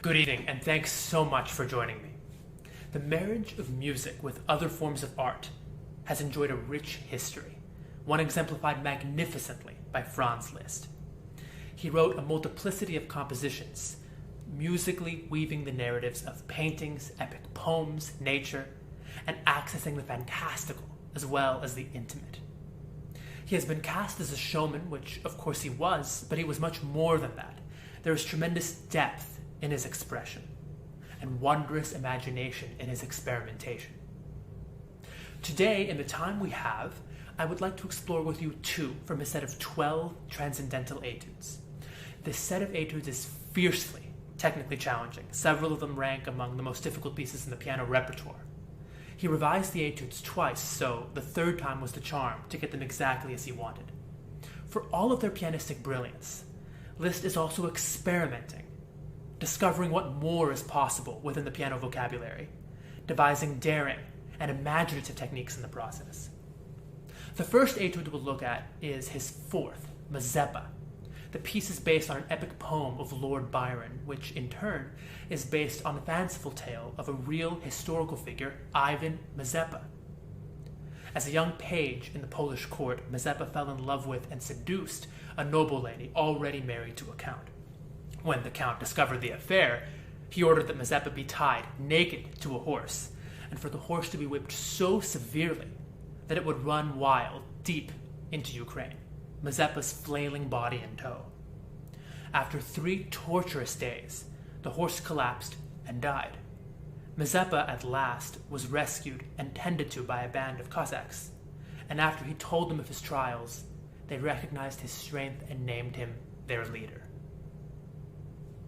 Good evening, and thanks so much for joining me. The marriage of music with other forms of art has enjoyed a rich history, one exemplified magnificently by Franz Liszt. He wrote a multiplicity of compositions, musically weaving the narratives of paintings, epic poems, nature, and accessing the fantastical as well as the intimate. He has been cast as a showman, which of course he was, but he was much more than that. There is tremendous depth in his expression, and wondrous imagination in his experimentation. Today, in the time we have, I would like to explore with you two from a set of 12 Transcendental Etudes. This set of etudes is fiercely technically challenging. Several of them rank among the most difficult pieces in the piano repertoire. He revised the etudes twice, so the third time was the charm to get them exactly as he wanted. For all of their pianistic brilliance, Liszt is also experimenting, discovering what more is possible within the piano vocabulary, devising daring and imaginative techniques in the process. The first etude we'll look at is his fourth, Mazeppa. The piece is based on an epic poem of Lord Byron, which in turn is based on the fanciful tale of a real historical figure, Ivan Mazeppa. As a young page in the Polish court, Mazeppa fell in love with and seduced a noble lady already married to a count. When the count discovered the affair, he ordered that Mazeppa be tied naked to a horse, and for the horse to be whipped so severely that it would run wild deep into Ukraine, Mazeppa's flailing body in tow. After 3 torturous days, the horse collapsed and died. Mazeppa at last was rescued and tended to by a band of Cossacks, and after he told them of his trials, they recognized his strength and named him their leader.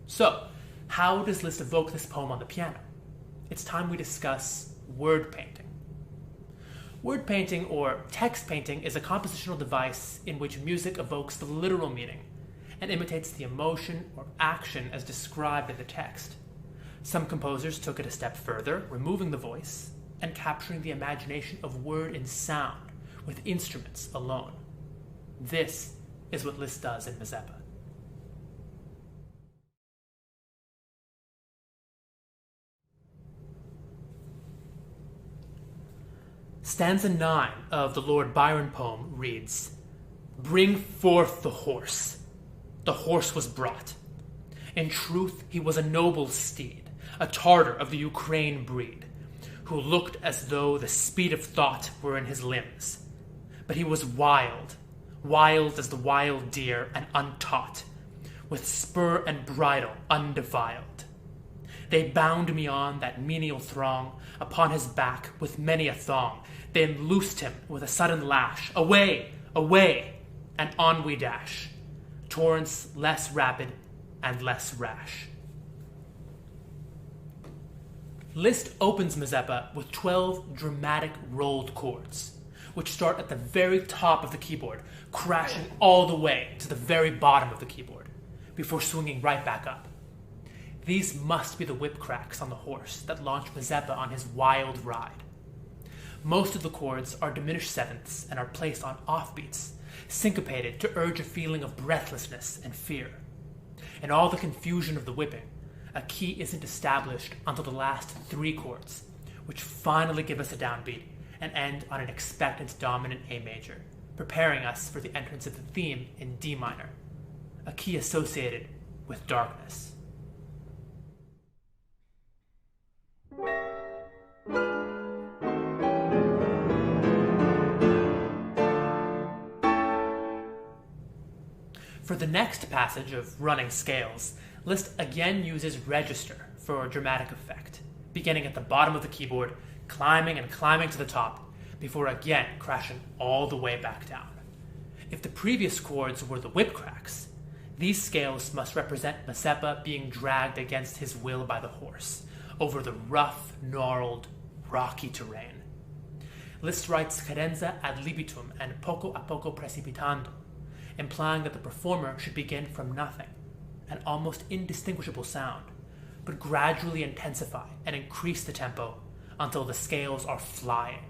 So, how does Liszt evoke this poem on the piano? It's time we discuss word painting. Word painting, or text painting, is a compositional device in which music evokes the literal meaning and imitates the emotion or action as described in the text. Some composers took it a step further, removing the voice and capturing the imagination of word and sound with instruments alone. This is what Liszt does in Mazeppa. Stanza 9 of the Lord Byron poem reads, "Bring forth the horse. The horse was brought. In truth, he was a noble steed, a Tartar of the Ukraine breed, who looked as though the speed of thought were in his limbs. But he was wild, wild as the wild deer and untaught, with spur and bridle undefiled. They bound me on that menial throng, upon his back with many a thong, then loosed him with a sudden lash. Away, away, and on we dash, torrents less rapid and less rash." Liszt opens Mazeppa with 12 dramatic rolled chords, which start at the very top of the keyboard, crashing all the way to the very bottom of the keyboard, before swinging right back up. These must be the whip cracks on the horse that launch Mazeppa on his wild ride. Most of the chords are diminished sevenths and are placed on offbeats, syncopated to urge a feeling of breathlessness and fear. In all the confusion of the whipping, a key isn't established until the last 3 chords, which finally give us a downbeat and end on an expectant dominant A major, preparing us for the entrance of the theme in D minor, a key associated with darkness. For the next passage of running scales, Liszt again uses register for dramatic effect, beginning at the bottom of the keyboard, climbing and climbing to the top, before again crashing all the way back down. If the previous chords were the whip cracks, these scales must represent Mazeppa being dragged against his will by the horse, over the rough, gnarled, rocky terrain. Liszt writes cadenza ad libitum and poco a poco precipitando, implying that the performer should begin from nothing, an almost indistinguishable sound, but gradually intensify and increase the tempo until the scales are flying.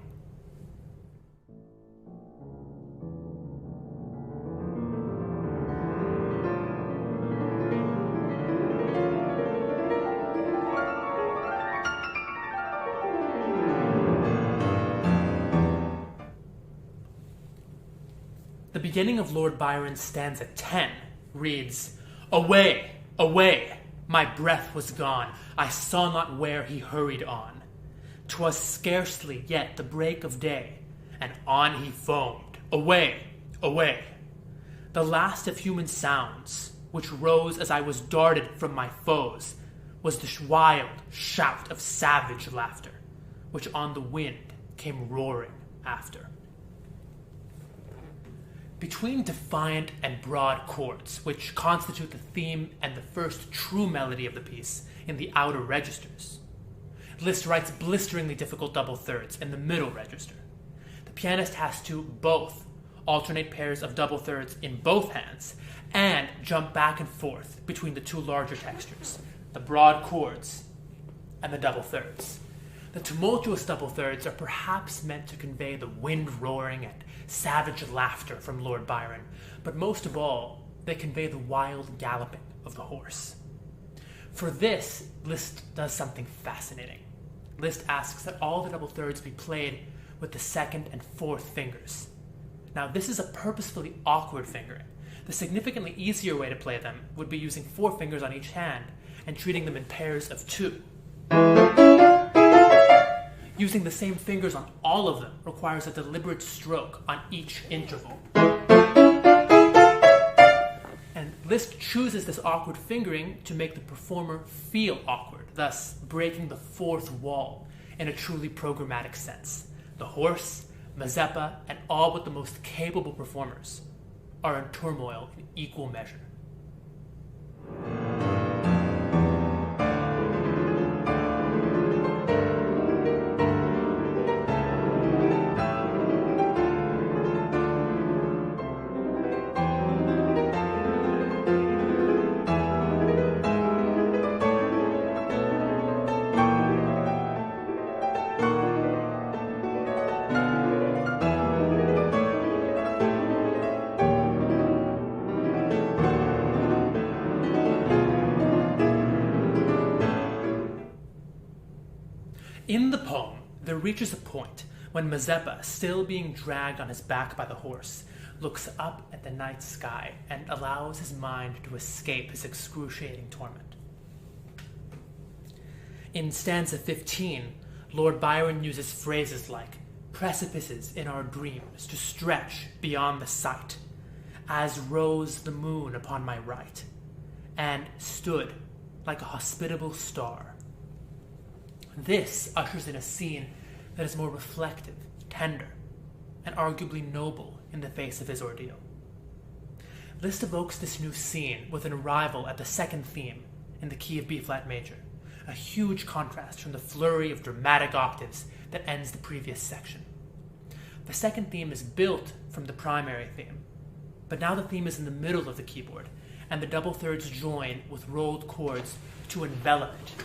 beginning of Lord Byron's stanza 10 reads, "Away, away, my breath was gone, I saw not where he hurried on. 'Twas scarcely yet the break of day, and on he foamed, away, away. The last of human sounds, which rose as I was darted from my foes, was the wild shout of savage laughter, which on the wind came roaring after." Between defiant and broad chords, which constitute the theme and the first true melody of the piece in the outer registers, Liszt writes blisteringly difficult double thirds in the middle register. The pianist has to both alternate pairs of double thirds in both hands and jump back and forth between the two larger textures, the broad chords and the double thirds. The tumultuous double thirds are perhaps meant to convey the wind roaring and savage laughter from Lord Byron, but most of all, they convey the wild galloping of the horse. For this, Liszt does something fascinating. Liszt asks that all the double thirds be played with the second and fourth fingers. Now, this is a purposefully awkward fingering. The significantly easier way to play them would be using 4 fingers on each hand and treating them in pairs of 2. Using the same fingers on all of them requires a deliberate stroke on each interval. And Liszt chooses this awkward fingering to make the performer feel awkward, thus breaking the fourth wall in a truly programmatic sense. The horse, Mazeppa, and all but the most capable performers are in turmoil in equal measure. In the poem, there reaches a point when Mazeppa, still being dragged on his back by the horse, looks up at the night sky and allows his mind to escape his excruciating torment. In stanza 15, Lord Byron uses phrases like "precipices in our dreams to stretch beyond the sight, as rose the moon upon my right, and stood like a hospitable star." This ushers in a scene that is more reflective, tender, and arguably noble in the face of his ordeal. Liszt evokes this new scene with an arrival at the second theme in the key of B-flat major, a huge contrast from the flurry of dramatic octaves that ends the previous section. The second theme is built from the primary theme, but now the theme is in the middle of the keyboard, and the double thirds join with rolled chords to envelop it.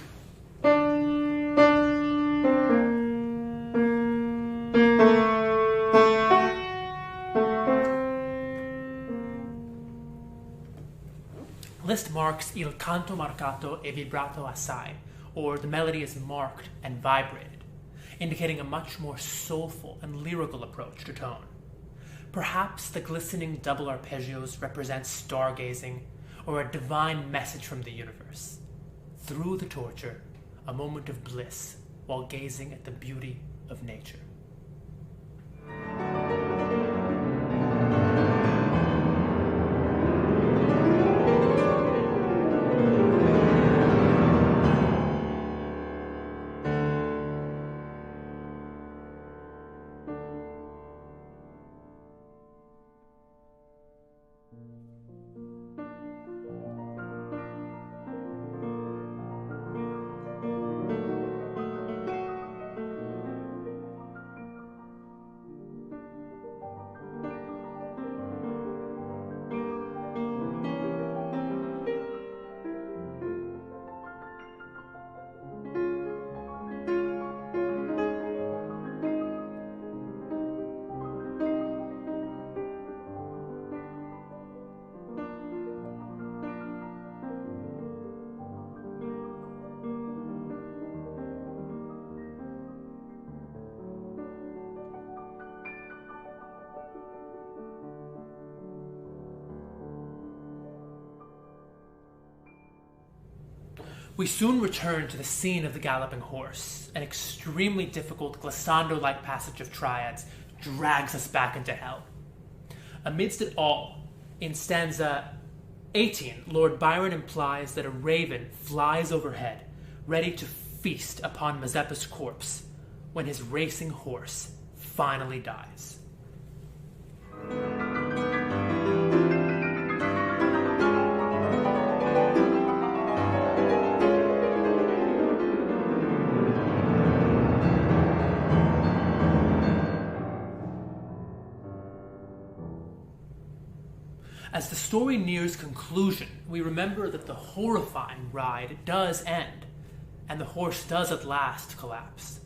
Liszt marks il canto marcato e vibrato assai, or the melody is marked and vibrated, indicating a much more soulful and lyrical approach to tone. Perhaps the glistening double arpeggios represent stargazing or a divine message from the universe. Through the torture, a moment of bliss while gazing at the beauty of nature. We soon return to the scene of the Galloping Horse. An extremely difficult glissando-like passage of triads drags us back into hell. Amidst it all, in stanza 18, Lord Byron implies that a raven flies overhead, ready to feast upon Mazeppa's corpse when his racing horse finally dies. As the story nears conclusion, we remember that the horrifying ride does end, and the horse does at last collapse.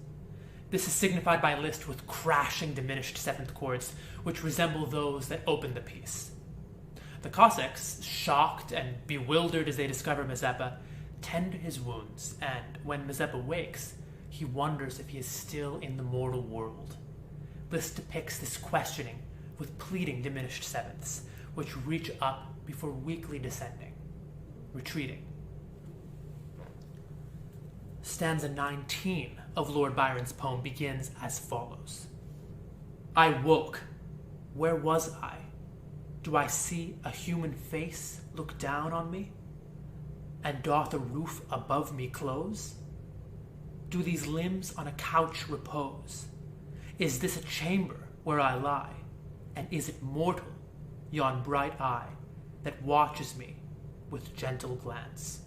This is signified by Liszt with crashing diminished seventh chords, which resemble those that open the piece. The Cossacks, shocked and bewildered as they discover Mazeppa, tend to his wounds, and when Mazeppa wakes, he wonders if he is still in the mortal world. Liszt depicts this questioning with pleading diminished sevenths, which reach up before weakly descending, retreating. Stanza 19 of Lord Byron's poem begins as follows. I woke. Where was I? Do I see a human face look down on me? And doth a roof above me close? Do these limbs on a couch repose? Is this a chamber where I lie? And is it mortal, yon bright eye that watches me with gentle glance?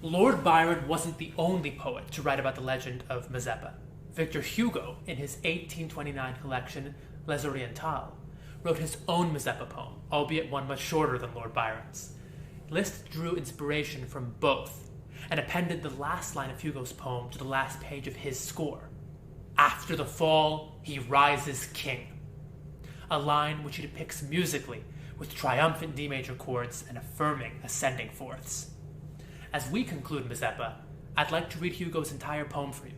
Lord Byron wasn't the only poet to write about the legend of Mazeppa. Victor Hugo, in his 1829 collection Les Orientales, wrote his own Mazeppa poem, albeit one much shorter than Lord Byron's. Liszt drew inspiration from both and appended the last line of Hugo's poem to the last page of his score. After the fall, he rises king. A line which he depicts musically with triumphant D major chords and affirming ascending fourths. As we conclude Mazeppa, I'd like to read Hugo's entire poem for you,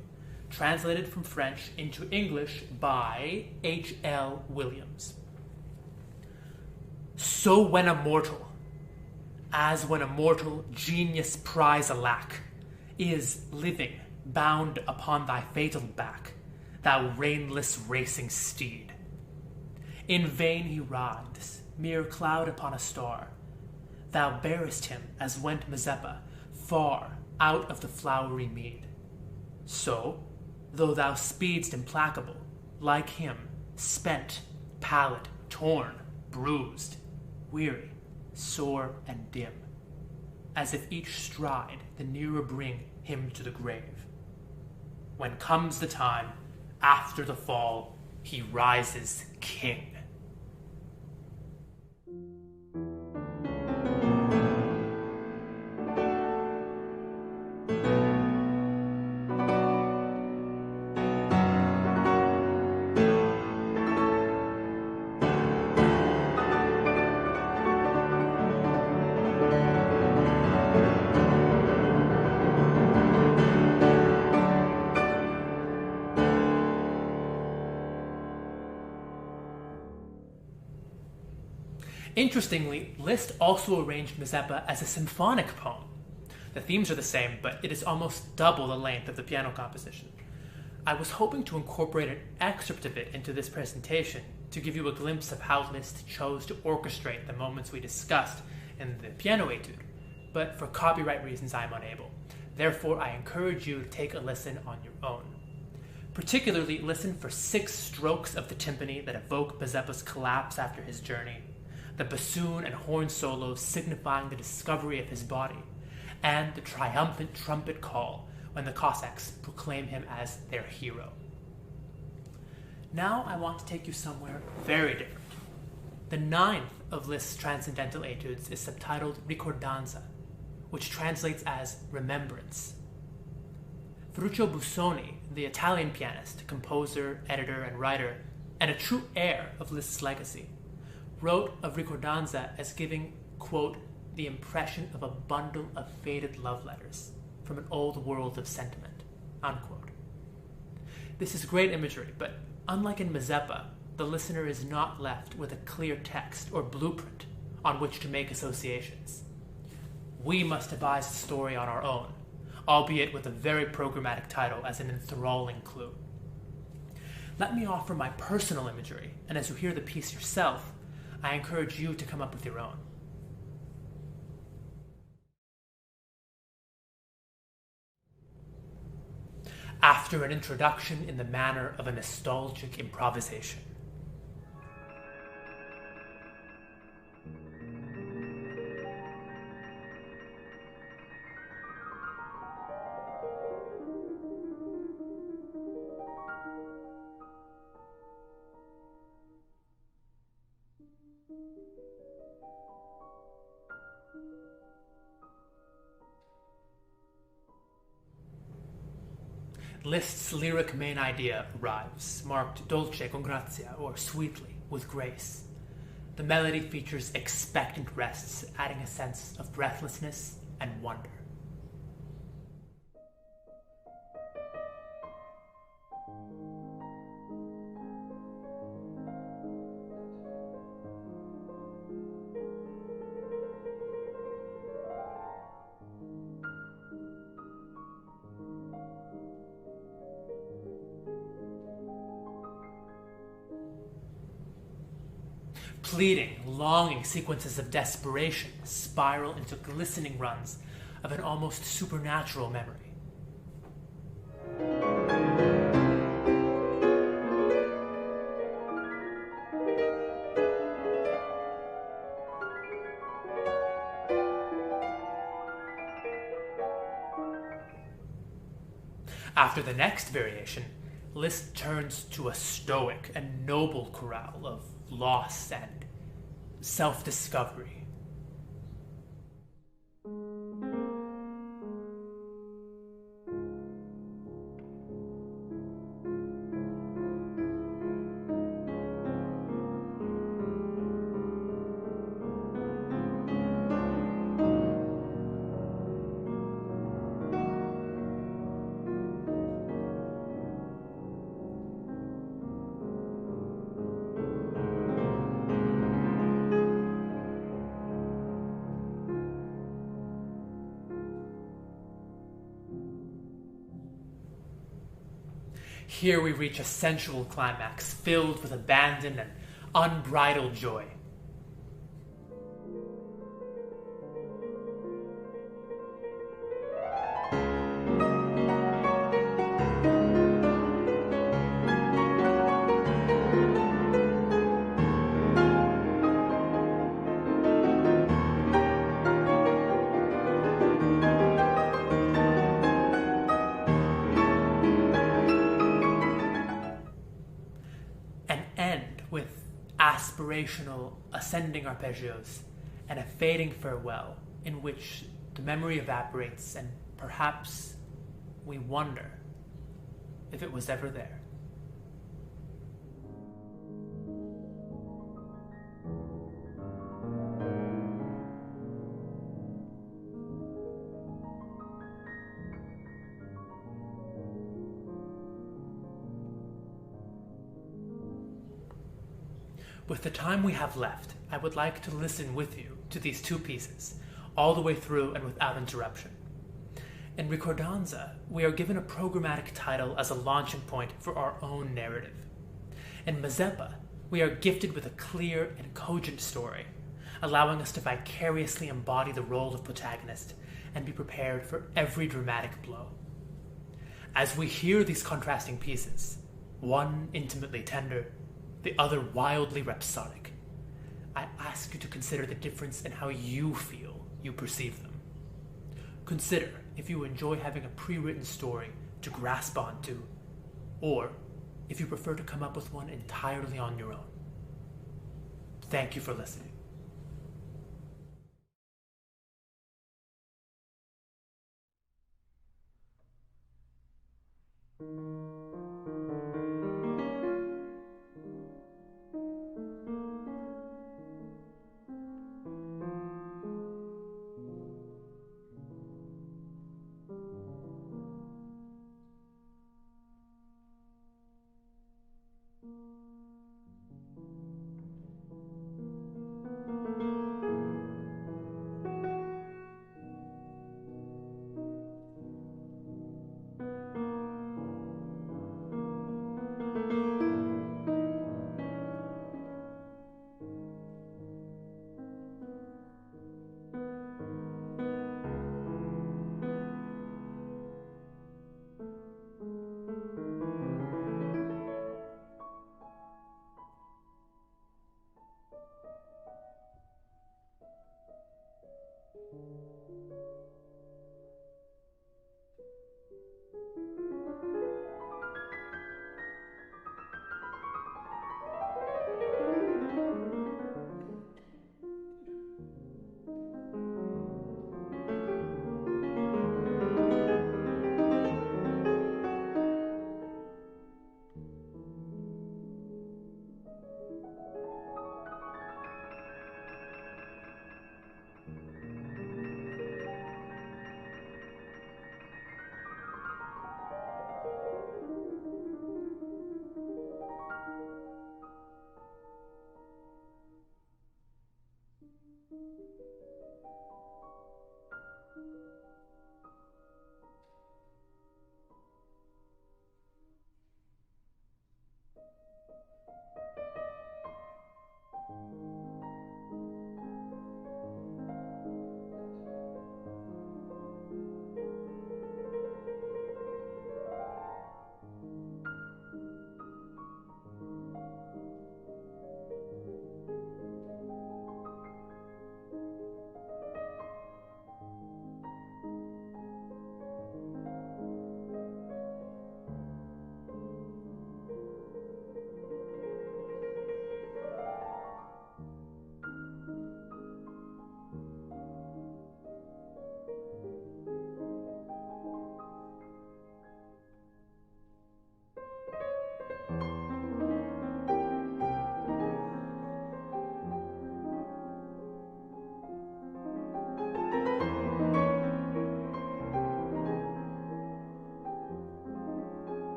translated from French into English by H.L. Williams. So when a mortal, as when a mortal genius prize alack, is living bound upon thy fatal back, thou reinless racing steed. In vain he rides, mere cloud upon a star. Thou bearest him as went Mazeppa, far out of the flowery mead. So, though thou speedst implacable, like him, spent, pallid, torn, bruised, weary, sore, and dim, as if each stride the nearer bring him to the grave. When comes the time, after the fall, he rises king. Interestingly, Liszt also arranged Mazeppa as a symphonic poem. The themes are the same, but it is almost double the length of the piano composition. I was hoping to incorporate an excerpt of it into this presentation to give you a glimpse of how Liszt chose to orchestrate the moments we discussed in the piano etude, but for copyright reasons I am unable. Therefore, I encourage you to take a listen on your own. Particularly, listen for 6 strokes of the timpani that evoke Mazeppa's collapse after his journey, the bassoon and horn solos signifying the discovery of his body, and the triumphant trumpet call when the Cossacks proclaim him as their hero. Now I want to take you somewhere very different. The ninth of Liszt's Transcendental Etudes is subtitled Recordanza, which translates as remembrance. Ferruccio Busoni, the Italian pianist, composer, editor, and writer, and a true heir of Liszt's legacy, wrote of Recordanza as giving, quote, the impression of a bundle of faded love letters from an old world of sentiment, unquote. This is great imagery, but unlike in Mazeppa, the listener is not left with a clear text or blueprint on which to make associations. We must devise the story on our own, albeit with a very programmatic title as an enthralling clue. Let me offer my personal imagery, and as you hear the piece yourself, I encourage you to come up with your own. After an introduction in the manner of a nostalgic improvisation. Liszt's lyric main idea arrives, marked dolce con grazia, or sweetly, with grace. The melody features expectant rests, adding a sense of breathlessness and wonder. Pleading, longing sequences of desperation spiral into glistening runs of an almost supernatural memory. After the next variation, Liszt turns to a stoic and noble chorale of loss and self-discovery. Here we reach a sensual climax filled with abandon and unbridled joy. Aspirational ascending arpeggios and a fading farewell in which the memory evaporates and perhaps we wonder if it was ever there. With the time we have left, I would like to listen with you to these two pieces, all the way through and without interruption. In Recordanza, we are given a programmatic title as a launching point for our own narrative. In Mazeppa, we are gifted with a clear and cogent story, allowing us to vicariously embody the role of protagonist and be prepared for every dramatic blow. As we hear these contrasting pieces, one intimately tender, the other wildly rhapsodic, I ask ask you to consider the difference in how you feel you perceive them. Consider if you enjoy having a pre-written story to grasp onto, or if you prefer to come up with one entirely on your own. Thank you for listening.